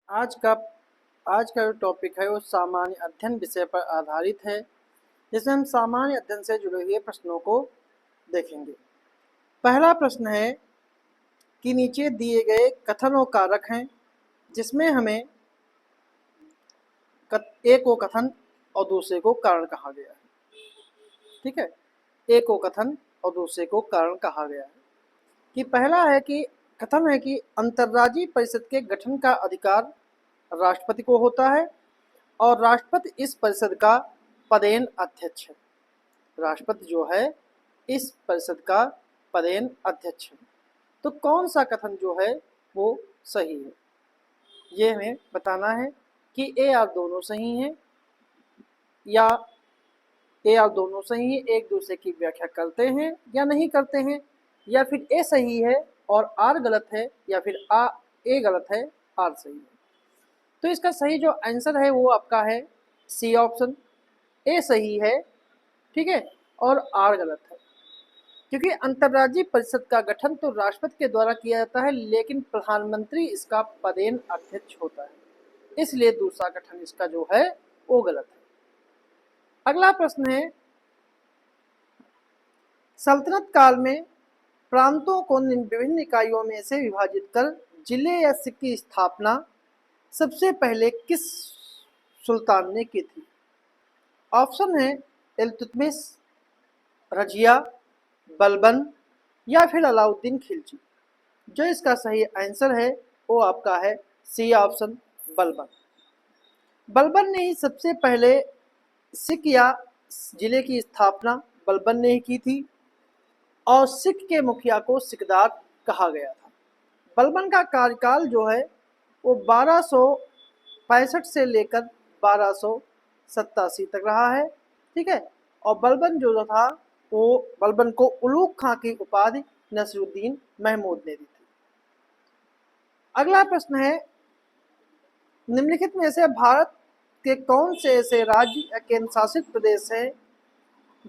आज का आज का जो टॉपिक है वो सामान्य अध्ययन विषय पर आधारित है, जिसमें हम सामान्य अध्ययन से जुड़े हुए प्रश्नों को देखेंगे। पहला प्रश्न है कि नीचे दिए गए कथन और कारक हैं, जिसमें हमें एक को कथन और दूसरे को कारण कहा गया है। ठीक है, एक को कथन और दूसरे को कारण कहा गया है। कि पहला है कि कथन है कि अंतर्राज्यीय परिषद के गठन का अधिकार राष्ट्रपति को होता है और राष्ट्रपति इस परिषद का पदेन अध्यक्ष है। राष्ट्रपति जो है इस परिषद का पदेन अध्यक्ष है। तो कौन सा कथन जो है वो सही है, ये हमें बताना है कि ए और दोनों सही हैं या ए और दोनों सही हैं, एक दूसरे की व्याख्या करते हैं या नहीं करते हैं, या फिर ए सही है और आर गलत है, या फिर ए गलत है आर सही है। तो इसका सही जो आंसर है वो आपका है सी ऑप्शन, ए सही है, ठीक है, और आर गलत है। क्योंकि अंतर्राज्यीय परिषद का गठन तो राष्ट्रपति के द्वारा किया जाता है, लेकिन प्रधानमंत्री इसका पदेन अध्यक्ष होता है, इसलिए दूसरा गठन इसका जो है वो गलत है। अगला प्रश्न है, सल्तनत काल में प्रांतों को विभिन्न इकाइयों में से विभाजित कर जिले या सिख की स्थापना सबसे पहले किस सुल्तान ने की थी? ऑप्शन है इल्तुतमिश, रजिया, बलबन या फिर अलाउद्दीन खिलजी। जो इसका सही आंसर है वो आपका है सी ऑप्शन, बलबन। बलबन ने ही सबसे पहले सिख या जिले की स्थापना बलबन ने ही की थी और सिख के मुखिया को सिकदार कहा गया था। बलबन का कार्यकाल जो है वो 1265 से लेकर 1287 तक रहा है, ठीक है। और बलबन जो था वो बलबन को उलूग खां की उपाधि नसरुद्दीन महमूद ने दी थी। अगला प्रश्न है, निम्नलिखित में से भारत के कौन से ऐसे राज्य या केंद्र शासित प्रदेश हैं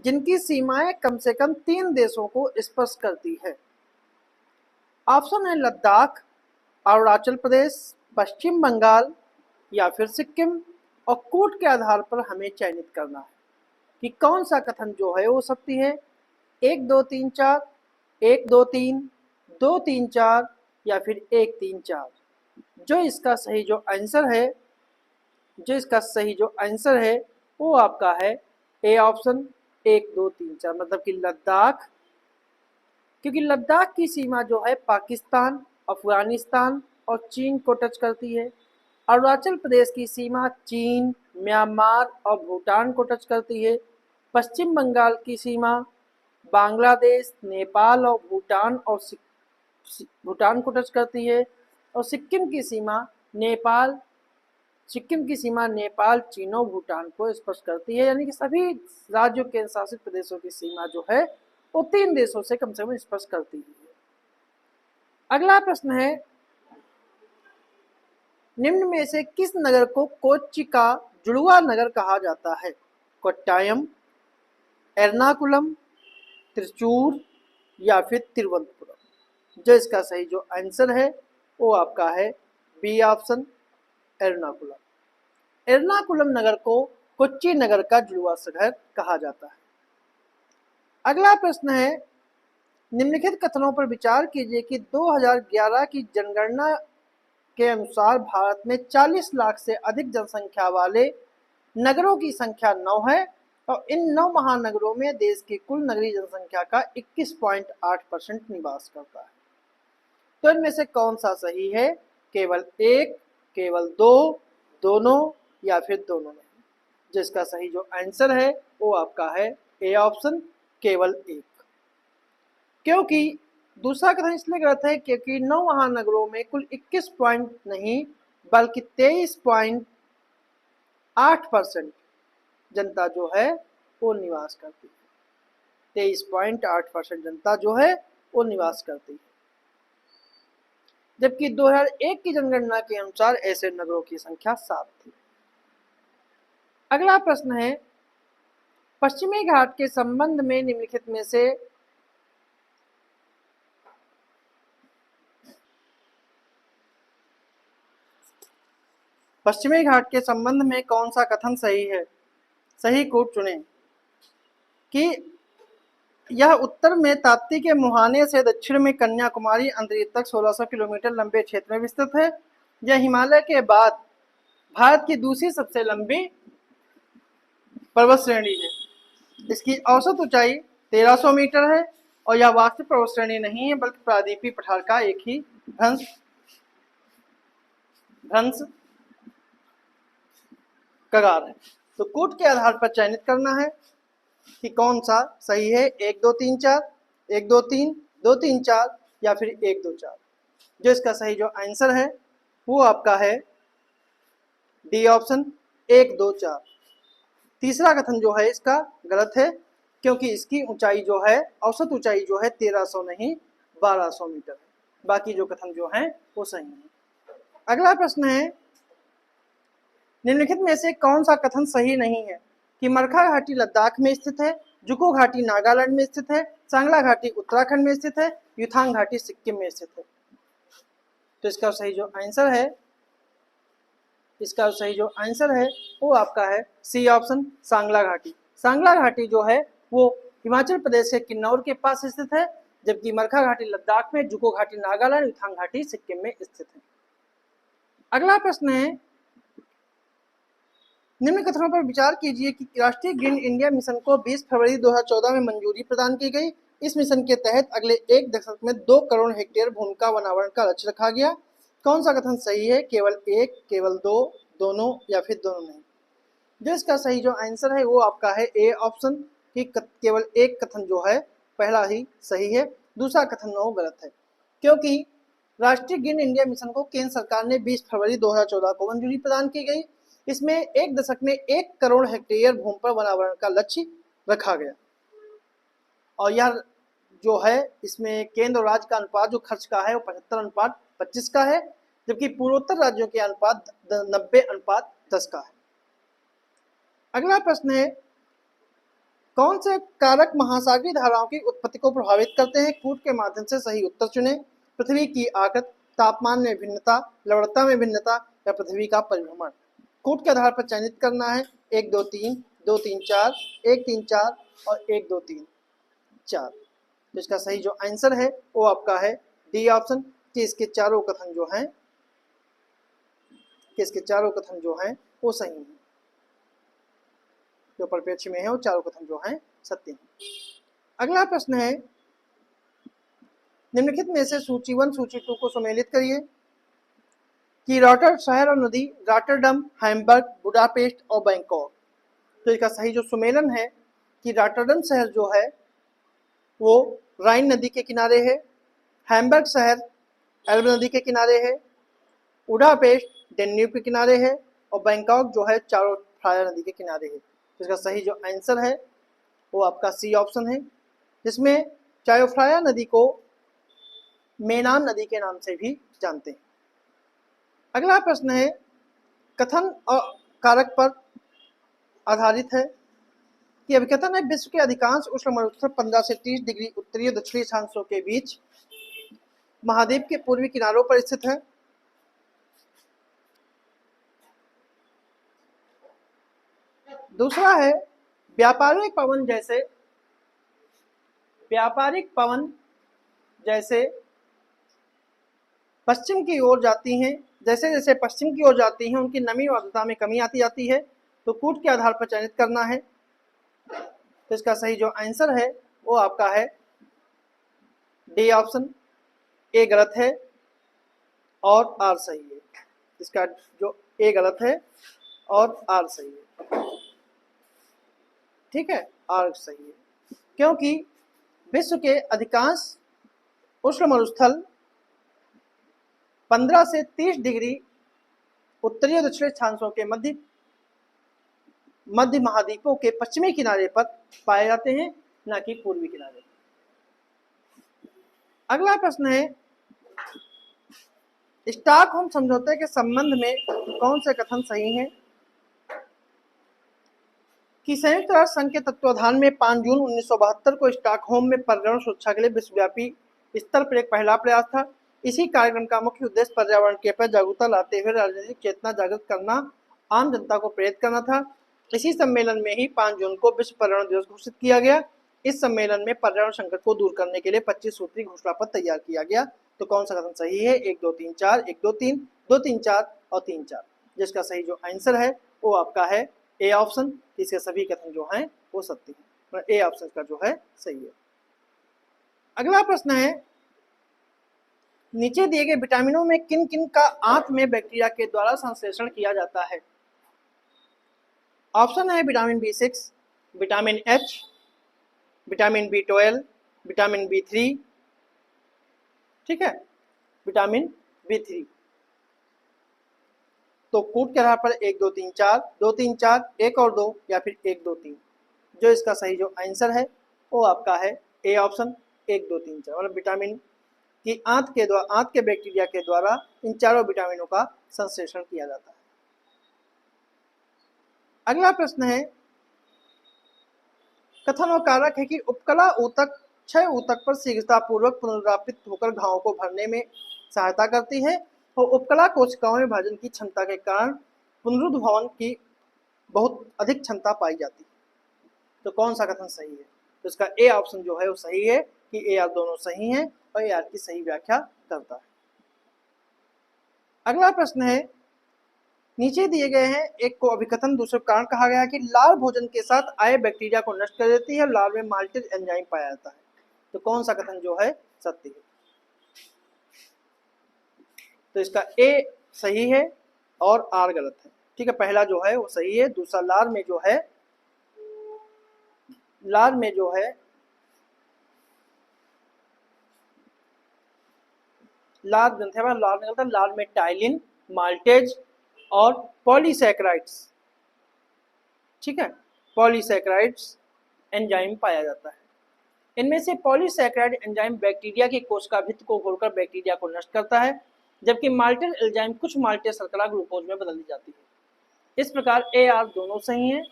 जिनकी सीमाएं कम से कम 3 देशों को स्पर्श करती है? ऑप्शन है लद्दाख, अरुणाचल प्रदेश, पश्चिम बंगाल या फिर सिक्किम। और कोड के आधार पर हमें चयनित करना है कि कौन सा कथन जो है वो सत्य है। 1 2 3 4, 1 2 3, 2 3 4 या फिर 1 3 4। जो इसका सही जो आंसर है वो आपका है ए ऑप्शन, 1 2 3 4, मतलब कि लद्दाख। क्योंकि लद्दाख की सीमा जो है पाकिस्तान, अफगानिस्तान और चीन को टच करती है। अरुणाचल प्रदेश की सीमा चीन, म्यांमार और भूटान को टच करती है। पश्चिम बंगाल की सीमा बांग्लादेश, नेपाल और भूटान को टच करती है। और सिक्किम की सीमा नेपाल, चीन और भूटान को स्पर्श करती है। यानी कि सभी राज्यों के शासित प्रदेशों की सीमा जो है वो 3 देशों से कम स्पर्श करती है। अगला प्रश्न है, निम्न में से किस नगर को कोच्चि का जुड़वा नगर कहा जाता है? कोट्टायम, एर्नाकुलम, त्रिचूर या फिर तिरुवनंतपुरम। जो इसका सही जो आंसर है वो आपका है बी ऑप्शन, एर्नाकुलम। एर्नाकुलम नगर को कोच्चि नगर का जुड़वा शहर कहा जाता है। अगला प्रश्न है, निम्नलिखित कथनों पर विचार कीजिए कि 2011 की जनगणना के अनुसार भारत में 40 लाख से अधिक जनसंख्या वाले नगरों की संख्या 9 है और इन 9 महानगरों में देश की कुल नगरीय जनसंख्या का 21.8% निवास करता है। तो इनमें से कौन सा सही है? केवल एक, केवल दो, दोनों या फिर दोनों नहीं। जिसका सही जो आंसर है वो आपका है ए ऑप्शन, केवल एक। क्योंकि दूसरा कथन इसलिए गलत है क्योंकि 9 महानगरों में कुल 21 पॉइंट नहीं बल्कि 23.8% जनता जो है वो निवास करती है। 23.8% जनता जो है वो निवास करती है, जबकि 2001 की जनगणना के अनुसार ऐसे नगरों की संख्या 7 थी। अगला प्रश्न है, पश्चिमी घाट के संबंध में निम्नलिखित में से पश्चिमी घाट के संबंध में कौन सा कथन सही है? सही कूट चुनें। कि यह उत्तर में ताप्ती के मुहाने से दक्षिण में कन्याकुमारी अंतरिक्ष तक 1600 किलोमीटर लंबे क्षेत्र में विस्तृत है। यह हिमालय के बाद भारत की दूसरी सबसे लंबी पर्वत श्रेणी है। इसकी औसत ऊंचाई 1300 मीटर है और यह वास्तविक पर्वत श्रेणी नहीं है बल्कि प्रायद्वीपीय पठार का एक ही भ्रंश कगार है। तो कूट के आधार पर चयनित करना है कि कौन सा सही है, 1 2 3 4, 1 2 3, 2 3 4 या फिर 1 2 4। जो इसका सही जो आंसर है वो आपका है डी ऑप्शन, 1 2 4। तीसरा कथन जो है इसका गलत है क्योंकि इसकी ऊंचाई जो है, औसत ऊंचाई जो है 1300 नहीं 1200 मीटर है। बाकी जो कथन जो है वो सही है। अगला प्रश्न है, निम्नलिखित में से कौन सा कथन सही नहीं है? कि मरखा घाटी लद्दाख में स्थित है, जुको घाटी नागालैंड में स्थित है, सांगला घाटी उत्तराखंड में स्थित है, युथांग घाटी सिक्किम में स्थित है। तो इसका सही जो आंसर है, वो आपका है सी ऑप्शन, सांगला घाटी। सांगला घाटी जो है वो हिमाचल प्रदेश के किन्नौर के पास स्थित है, जबकि मरखा घाटी लद्दाख में, जुको घाटी नागालैंड, युथांग घाटी सिक्किम में स्थित है। अगला प्रश्न है, निम्न कथनों पर विचार कीजिए कि राष्ट्रीय ग्रीन इंडिया मिशन को 20 फरवरी 2014 में मंजूरी प्रदान की गई। इस मिशन के तहत अगले 1 दशक में 2 करोड़ हेक्टेयर भूमि का वनावरण का लक्ष्य रखा गया। कौन सा कथन सही है? केवल 1, केवल 2, दोनों या फिर दोनों नहीं। जो इसका सही जो आंसर है वो आपका है ए ऑप्शन, कि केवल एक कथन जो है पहला ही सही है, दूसरा कथन वो गलत है। क्योंकि राष्ट्रीय ग्रीन इंडिया मिशन को केंद्र सरकार ने 20 फरवरी 2014 को मंजूरी प्रदान की गई। इसमें 1 दशक में 1 करोड़ हेक्टेयर भूमि पर वनावरण का लक्ष्य रखा गया और यह जो है इसमें केंद्र और राज्य का अनुपात जो खर्च का है वो 75:25 का है, जबकि पूर्वोत्तर राज्यों के अनुपात 90:10 का है। अगला प्रश्न है, कौन से कारक महासागरीय धाराओं की उत्पत्ति को प्रभावित करते हैं? कूट के माध्यम से सही उत्तर चुनें। पृथ्वी की आकृति, तापमान में भिन्नता, लवणता में भिन्नता या पृथ्वी का परिभ्रमण। कूट के आधार पर चयनित करना है 1 2 3, 2 3 4, 1 3 4 और 1 2 3 4। तो इसका सही जो आंसर है वो आपका है डी ऑप्शन, कि इसके चारों कथन जो हैं वो सही हैं। जो परिप्रेक्ष में है वो चारों कथन जो हैं सत्य हैं। अगला प्रश्न है, निम्नलिखित में से सूची 1 सूची 2 को सम्मिलित करिए। कि रॉटर शहर और नदी रॉटरडम, हैम्बर्ग, बुडापेस्ट और बैंकॉक। तो इसका सही जो सुमेलन है कि रॉटरडम शहर जो है वो राइन नदी के किनारे है, हैम्बर्ग शहर एल्ब नदी के किनारे है, बुडापेस्ट डेन्यूब के किनारे है और बैंकॉक जो है चारों फ्राया नदी के किनारे है। तो इसका सही जो आंसर है वो आपका सी ऑप्शन है, जिसमें चायोफ्राया नदी को मेनान नदी के नाम से भी जानते हैं। अगला प्रश्न है, कथन और कारक पर आधारित है कि अभिकथन है, विश्व के अधिकांश उष्ण मरुस्थल 15 से 30 डिग्री उत्तरी और दक्षिणी अक्षांशों के बीच महाद्वीप के पूर्वी किनारों पर स्थित है। दूसरा है, व्यापारिक पवन जैसे पश्चिम की ओर जाती हैं, जैसे जैसे पश्चिम की ओर जाती हैं उनकी नमी और आर्द्रता में कमी आती जाती है। तो कूट के आधार पर चयनित करना है। तो इसका सही जो आंसर है वो आपका है डी ऑप्शन, ए गलत है और आर सही है। इसका जो ए गलत है और आर सही है, ठीक है, आर सही है। क्योंकि विश्व के अधिकांश उष्ण मरुस्थल 15 से 30 डिग्री उत्तरी और दक्षिणी अक्षांशों के मध्य महाद्वीपों के पश्चिमी किनारे पर पाए जाते हैं, न कि पूर्वी किनारे। अगला प्रश्न है, स्टॉकहोम समझौते के संबंध में कौन से कथन सही हैं? कि संयुक्त राष्ट्र संघ के तत्वाधान में 5 जून 1972 को स्टॉकहोम में पर्यावरण सुरक्षा के लिए विश्वव्यापी स्तर पर एक पहला प्रयास था। इसी कार्यक्रम का मुख्य उद्देश्य पर्यावरण के प्रति जागरूकता लाते हुए राजनीतिक चेतना जागृत करना, आम जनता को प्रेरित करना था। इसी सम्मेलन में ही 5 जून को विश्व पर्यावरण दिवस घोषित किया गया। इस सम्मेलन में पर्यावरण संकट को दूर करने के लिए 25 सूत्री घोषणा पत्र तैयार किया गया। तो कौन सा कथन सही है? 1 2 3 4, 1 2 3, 2 3 4 और 3 4, जिसका सही जो आंसर है वो आपका है ए ऑप्शन। इसके सभी कथन जो हैं वो सत्य है, ए ऑप्शन का जो है सही है। अगला प्रश्न है, नीचे दिए गए विटामिनों में किन किन का आंत में बैक्टीरिया के द्वारा संश्लेषण किया जाता है? ऑप्शन है vitamin B6, vitamin H, vitamin B12, vitamin B3, ठीक है, विटामिन B3। तो कूट के आधार पर 1 2 3 4, 2 3 4, 1 और 2 या फिर 1 2 3, जो इसका सही जो आंसर है वो आपका है ए ऑप्शन 1 2 3 4, मतलब विटामिन की आंत के बैक्टीरिया के द्वारा इन चारों विटामिनों का संश्लेषण किया जाता है। अगला प्रश्न है, कथन और कारक है कि उपकला ऊतक क्षय ऊतक पर शीघ्रतापूर्वक पुनर्व्यापित होकर घावों को भरने में सहायता करती है और उपकला कोशिकाओं में विभाजन की क्षमता के कारण पुनरुद्भवन की बहुत अधिक क्षमता पाई जाती है। तो कौन सा कथन सही है? तो इसका ए ऑप्शन जो है वो सही है कि ए आर दोनों सही हैं और ए आर की सही व्याख्या करता है। अगला प्रश्न है, नीचे दिए गए हैं एक को अभिकथन दूसरे कारण कहा गया है कि लाल भोजन के साथ आए बैक्टीरिया को नष्ट कर देती है, लाल में माल्टेज एंजाइम पाया जाता है। तो कौन सा कथन जो है सत्य है? तो इसका ए सही है और आर गलत है। ठीक है, पहला जो है वो सही है, दूसरा लाल में जो है लाल में लाल में टाइलिन, माल्टेज और पॉलीसैकेराइड्स, ठीक है, पॉलीसैकेराइड्स एंजाइम पाया जाता है। इनमें से पॉलीसैकेराइड एंजाइम बैक्टीरिया की कोशिका भित्ति को घोलकर बैक्टीरिया को नष्ट करता है, जबकि माल्टेज एंजाइम कुछ माल्टेज शर्करा ग्लूकोज में बदल दी जाती है। इस प्रकार ए आर दोनों सही हैं,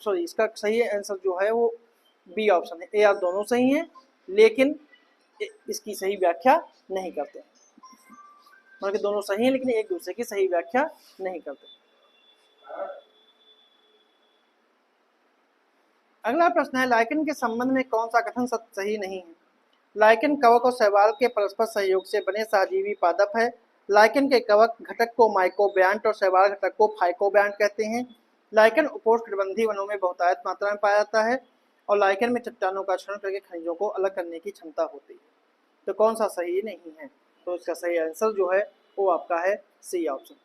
सॉरी इसका सही आंसर जो है वो बी ऑप्शन है, ए आर दोनों सही हैं लेकिन इसकी सही व्याख्या नहीं करते, मतलब दोनों सही हैं लेकिन एक दूसरे की सही व्याख्या नहीं करते। अगला प्रश्न है, लाइकेन के संबंध में कौन सा कथन सही नहीं है? लाइकेन कवक और शैवाल के परस्पर सहयोग से बने सहजीवी पादप है। लाइकेन के कवक घटक को माइकोब्यांट और शैवाल घटक को फाइकोब्यांट कहते हैं। लाइकेन उपोष्णकटिबंधीय वनों में बहुतायत मात्रा में पाया जाता है और लाइकेन में चट्टानों का क्षरण करके खनिजों को अलग करने की क्षमता होती है। तो कौन सा सही नहीं है? तो इसका सही आंसर जो है वो आपका है सी ऑप्शन,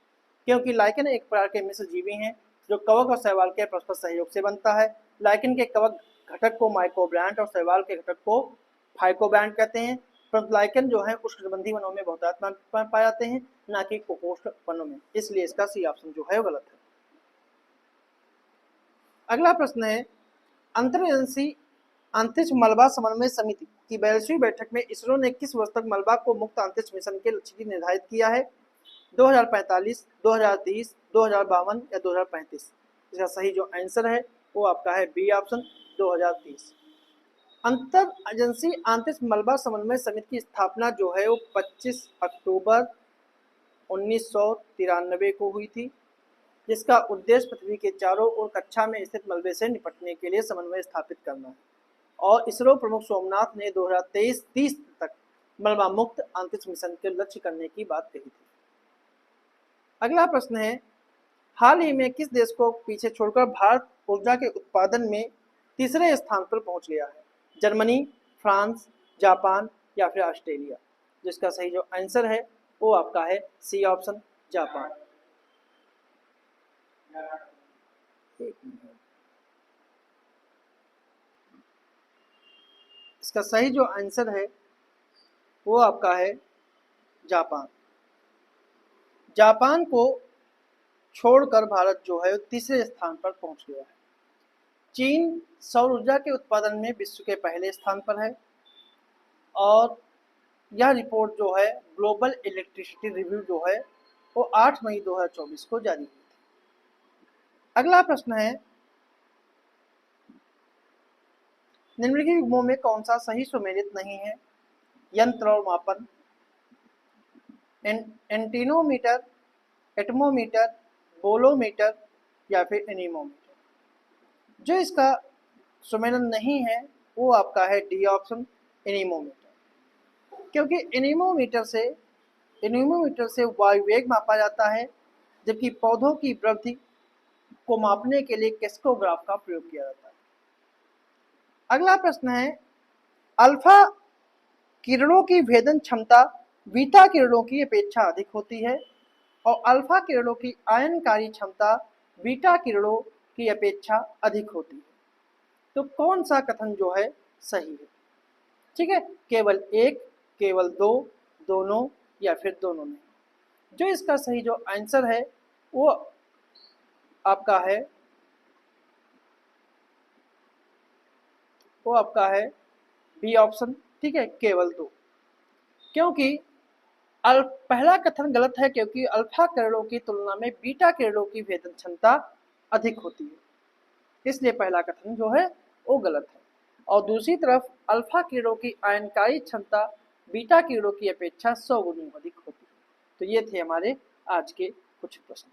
क्योंकि लाइकेन एक प्रकार के मिश्र जीवी हैं जो कवक और शैवाल के परस्पर सहयोग से बनता है। लाइकेन के कवक घटक को माइकोब्यांट और शैवाल के घटक को फाइकोब्यांट कहते हैं, परंतु लाइकेन जो है उष्णकटिबंधीय वनों में बहुतायत पाए जाते हैं, ना कि उपोष्ण वनों में, इसलिए इसका सी ऑप्शन जो है वो गलत है। अगला प्रश्न है, अंतर एजेंसी अंतरिक्ष मलबा समन्वय समिति की 42वीं बैठक में इसरो ने किस वर्ष तक मलबा को मुक्त अंतरिक्ष मिशन के लक्ष्य की निर्धारित किया है? 2045, 2030, 2052 या 2035? इसका सही जो आंसर है वो आपका है बी ऑप्शन 2030। अंतर एजेंसी अंतरिक्ष मलबा समन्वय समिति की स्थापना जो है वो 25 अक्टूबर 1993 को हुई थी, जिसका उद्देश्य पृथ्वी के चारों ओर कक्षा में स्थित मलबे से निपटने के लिए समन्वय स्थापित करना है और इसरो प्रमुख सोमनाथ ने 2023-30 तक मलबा मुक्त अंतरिक्ष मिशन के लक्ष्य करने की बात कही थी। अगला प्रश्न है, हाल ही में किस देश को पीछे छोड़कर भारत ऊर्जा के उत्पादन में तीसरे स्थान पर पहुंच गया है? जर्मनी, फ्रांस, जापान या फिर ऑस्ट्रेलिया? जिसका सही जो आंसर है वो आपका है सी ऑप्शन जापान। इसका सही जो आंसर है वो आपका है जापान। जापान को छोड़कर भारत जो है तीसरे स्थान पर पहुंच गया है। चीन सौर ऊर्जा के उत्पादन में विश्व के पहले स्थान पर है और यह रिपोर्ट जो है ग्लोबल इलेक्ट्रिसिटी रिव्यू जो है वो 8 मई 2024 को जारी हुई थी। अगला प्रश्न है, निम्नलिखित युग्मों में कौन सा सही सुमेलित नहीं है? यंत्र और मापन, एंटीनोमीटर, एटमोमीटर, बोलोमीटर या फिर एनीमोमीटर। जो इसका सुमेलन नहीं है वो आपका है डी ऑप्शन, एनीमोमीटर। क्योंकि एनीमोमीटर से वायु वेग मापा जाता है, जबकि पौधों की वृद्धि को मापने के लिए किस्कोग्राफ का प्रयोग किया जाता है। अगला प्रश्न है, अल्फा किरणों की भेदन क्षमता बीटा किरणों की अपेक्षा अधिक होती है और अल्फा किरणों की आयनकारी क्षमता बीटा किरणों की अपेक्षा अधिक होती है। तो कौन सा कथन जो है सही है? ठीक है, केवल एक, केवल दो, दोनों या फिर दोनों नहीं। जो इसका सही जो आंसर है वो आपका है बी ऑप्शन। ठीक है, केवल दो। क्योंकि पहला कथन गलत है, क्योंकि अल्फा किरणों की तुलना में बीटा किरणों की भेदन क्षमता अधिक होती है, इसलिए पहला कथन जो है वो गलत है। और दूसरी तरफ अल्फा किरणों की आयनकारी क्षमता बीटा किरणों की अपेक्षा 100 गुनी अधिक होती है। तो ये थे हमारे आज के कुछ प्रश्न।